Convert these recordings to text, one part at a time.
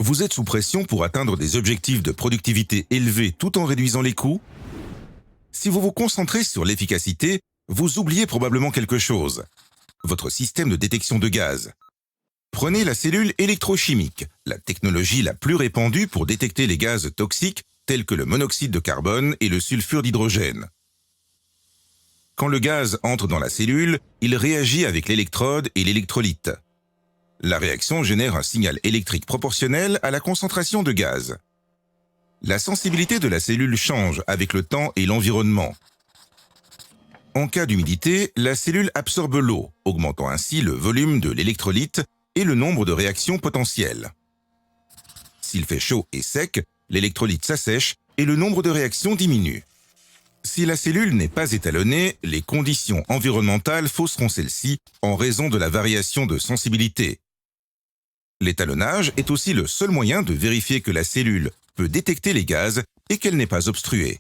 Vous êtes sous pression pour atteindre des objectifs de productivité élevés tout en réduisant les coûts? Si vous vous concentrez sur l'efficacité, vous oubliez probablement quelque chose. Votre système de détection de gaz. Prenez la cellule électrochimique, la technologie la plus répandue pour détecter les gaz toxiques tels que le monoxyde de carbone et le sulfure d'hydrogène. Quand le gaz entre dans la cellule, il réagit avec l'électrode et l'électrolyte. La réaction génère un signal électrique proportionnel à la concentration de gaz. La sensibilité de la cellule change avec le temps et l'environnement. En cas d'humidité, la cellule absorbe l'eau, augmentant ainsi le volume de l'électrolyte et le nombre de réactions potentielles. S'il fait chaud et sec, l'électrolyte s'assèche et le nombre de réactions diminue. Si la cellule n'est pas étalonnée, les conditions environnementales fausseront celle-ci en raison de la variation de sensibilité. L'étalonnage est aussi le seul moyen de vérifier que la cellule peut détecter les gaz et qu'elle n'est pas obstruée.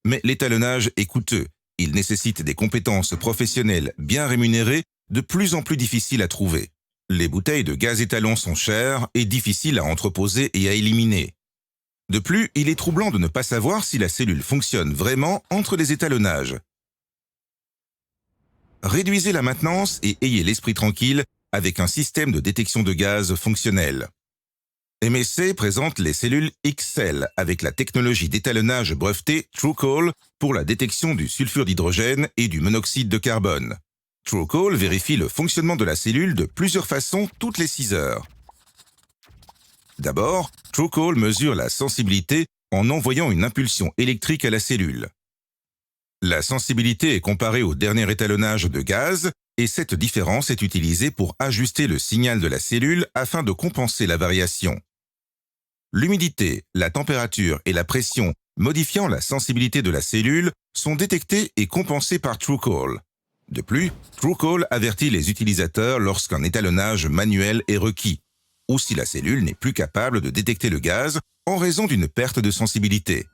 Mais l'étalonnage est coûteux. Il nécessite des compétences professionnelles bien rémunérées, de plus en plus difficiles à trouver. Les bouteilles de gaz étalon sont chères et difficiles à entreposer et à éliminer. De plus, il est troublant de ne pas savoir si la cellule fonctionne vraiment entre les étalonnages. Réduisez la maintenance et ayez l'esprit tranquille avec un système de détection de gaz fonctionnel. MSC présente les cellules X-Cell avec la technologie d'étalonnage brevetée TrueCall pour la détection du sulfure d'hydrogène et du monoxyde de carbone. TrueCall vérifie le fonctionnement de la cellule de plusieurs façons toutes les 6 heures. D'abord, TrueCall mesure la sensibilité en envoyant une impulsion électrique à la cellule. La sensibilité est comparée au dernier étalonnage de gaz et cette différence est utilisée pour ajuster le signal de la cellule afin de compenser la variation. L'humidité, la température et la pression modifiant la sensibilité de la cellule sont détectées et compensées par TrueCall. De plus, TrueCall avertit les utilisateurs lorsqu'un étalonnage manuel est requis, ou si la cellule n'est plus capable de détecter le gaz en raison d'une perte de sensibilité.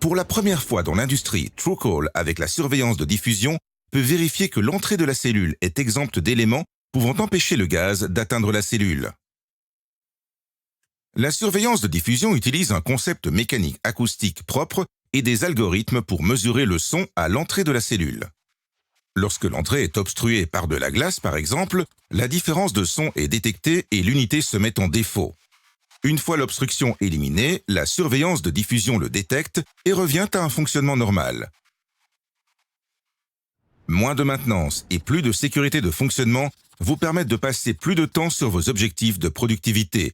Pour la première fois dans l'industrie, TrueCall, avec la surveillance de diffusion, peut vérifier que l'entrée de la cellule est exempte d'éléments pouvant empêcher le gaz d'atteindre la cellule. La surveillance de diffusion utilise un concept mécanique acoustique propre et des algorithmes pour mesurer le son à l'entrée de la cellule. Lorsque l'entrée est obstruée par de la glace, par exemple, la différence de son est détectée et l'unité se met en défaut. Une fois l'obstruction éliminée, la surveillance de diffusion le détecte et revient à un fonctionnement normal. Moins de maintenance et plus de sécurité de fonctionnement vous permettent de passer plus de temps sur vos objectifs de productivité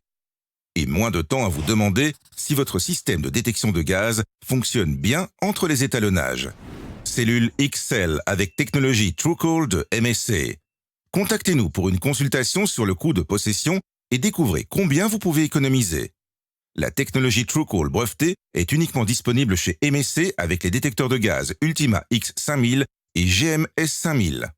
et moins de temps à vous demander si votre système de détection de gaz fonctionne bien entre les étalonnages. Cellule X-Cell avec technologie TrueCall de MSC. Contactez-nous pour une consultation sur le coût de possession et découvrez combien vous pouvez économiser. La technologie TrueCall brevetée est uniquement disponible chez MSC avec les détecteurs de gaz Ultima X5000 et GMS5000.